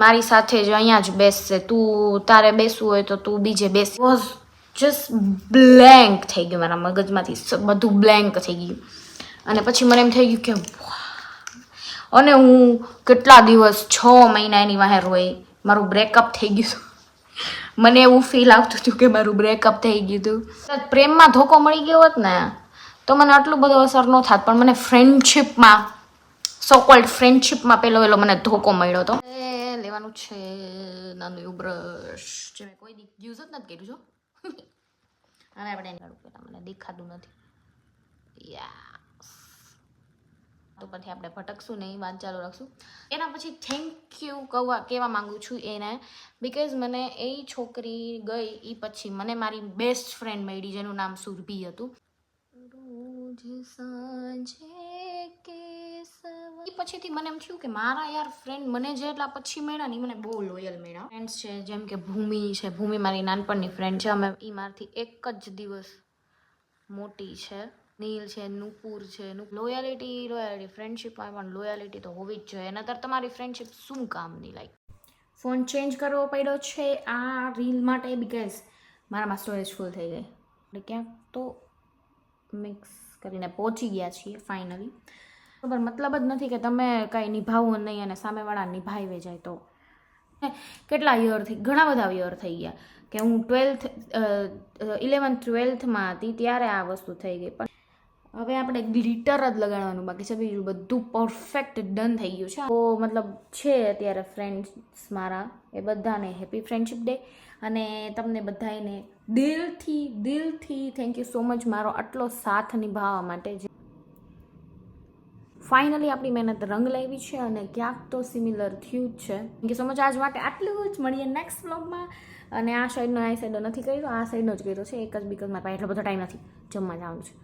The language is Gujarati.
મારી સાથે જ અહીંયા જ બેસશે, તું તારે બેસવું હોય તો તું બીજે બેસ. વોઝ જસ્ટ બ્લેન્ક થઈ ગયું મારા મગજમાંથી, બધું બ્લેન્ક થઈ ગયું. અને પછી મને એમ થઈ ગયું કે અને હું કેટલા દિવસ 6 મહિના એની વાહે રોઈ, મારું બ્રેકઅપ થઈ ગયું. મને એવું ફીલ આવતું હતું કે મારું બ્રેકઅપ થઈ ગયું હતું. પ્રેમમાં ધોકો મળી ગયો હોત ને તો મને આટલું બધો અસર ન થાત, પણ મને ફ્રેન્ડશિપમાં, સો કોલ્ડ ફ્રેન્ડશિપમાં પેલો મને ધોકો મળ્યો હતો. લેવાનું છે નાનું એવું બ્રશ, જે મેં કોઈ યુઝ જ નથી કર્યું છો. હવે આપણે મને દેખાતું નથી. તો પછી આપણે ભટકશું નહીં, વાત ચાલુ રાખશું. એના પછી થેન્ક યુ કહેવા માંગુ છું એને, બિકોઝ મને એ છોકરી ગઈ એ પછી મને મારી બેસ્ટ ફ્રેન્ડ મળી જેનું નામ સુરભી હતું. રોજ સાંજે એ પછીથી મને એમ થયું કે મારા યાર ફ્રેન્ડ મને જેટલા પછી મળ્યા ને એ મને બહુ લોયલ મળ્યા. ફ્રેન્ડ્સ છે જેમ કે ભૂમિ છે, ભૂમિ મારી નાનપણની ફ્રેન્ડ છે. અમે એ મારાથી એક જ દિવસ મોટી છે. નીલ છે, નુપુર છે. લોયાલિટી ફ્રેન્ડશિપમાં પણ લોયાલિટી તો હોવી જ જોઈએ, નતર તમારી ફ્રેન્ડશિપ શું કામની. લાઈક ફોન ચેન્જ કરવો પડ્યો છે આ રીલ માટે, બિકોઝ મારામાં સ્ટોરેજ ફૂલ થઈ ગઈ. એટલે ક્યાંક તો મિક્સ કરીને પહોંચી ગયા છીએ ફાઇનલી. બરાબર, મતલબ જ નથી કે તમે કાંઈ નિભાવો નહીં અને સામેવાળા નિભાવી જાય. તો કેટલા યરથી, ઘણા બધા યર થઈ ગયા કે હું 11th 12thમાં હતી ત્યારે આ વસ્તુ થઈ ગઈ. પણ હવે આપણે ગ્લિટર જ લગાડવાનું બાકી છે, બીજું બધું પરફેક્ટ ડન થઈ ગયું છે. તો મતલબ છે અત્યારે ફ્રેન્ડ્સ મારા, એ બધાને હેપી ફ્રેન્ડશિપ ડે. અને તમને બધાને દિલથી થેન્ક યુ સો મચ મારો આટલો સાથ નિભાવવા માટે. ફાઇનલી આપણી મહેનત રંગ લાવી છે અને ક્યાંક તો સિમિલર થયું જ છે. થેન્ક યુ સો મચ આજ માટે આટલું જ. મળીએ નેક્સ્ટ વ્લોગમાં. અને આ સાઈડનો નથી કર્યો, આ સાઈડનો જ કર્યો છે એક જ, બિકોઝ મારા પાસે એટલો બધો ટાઈમ નથી, જમવા જવાનું છે.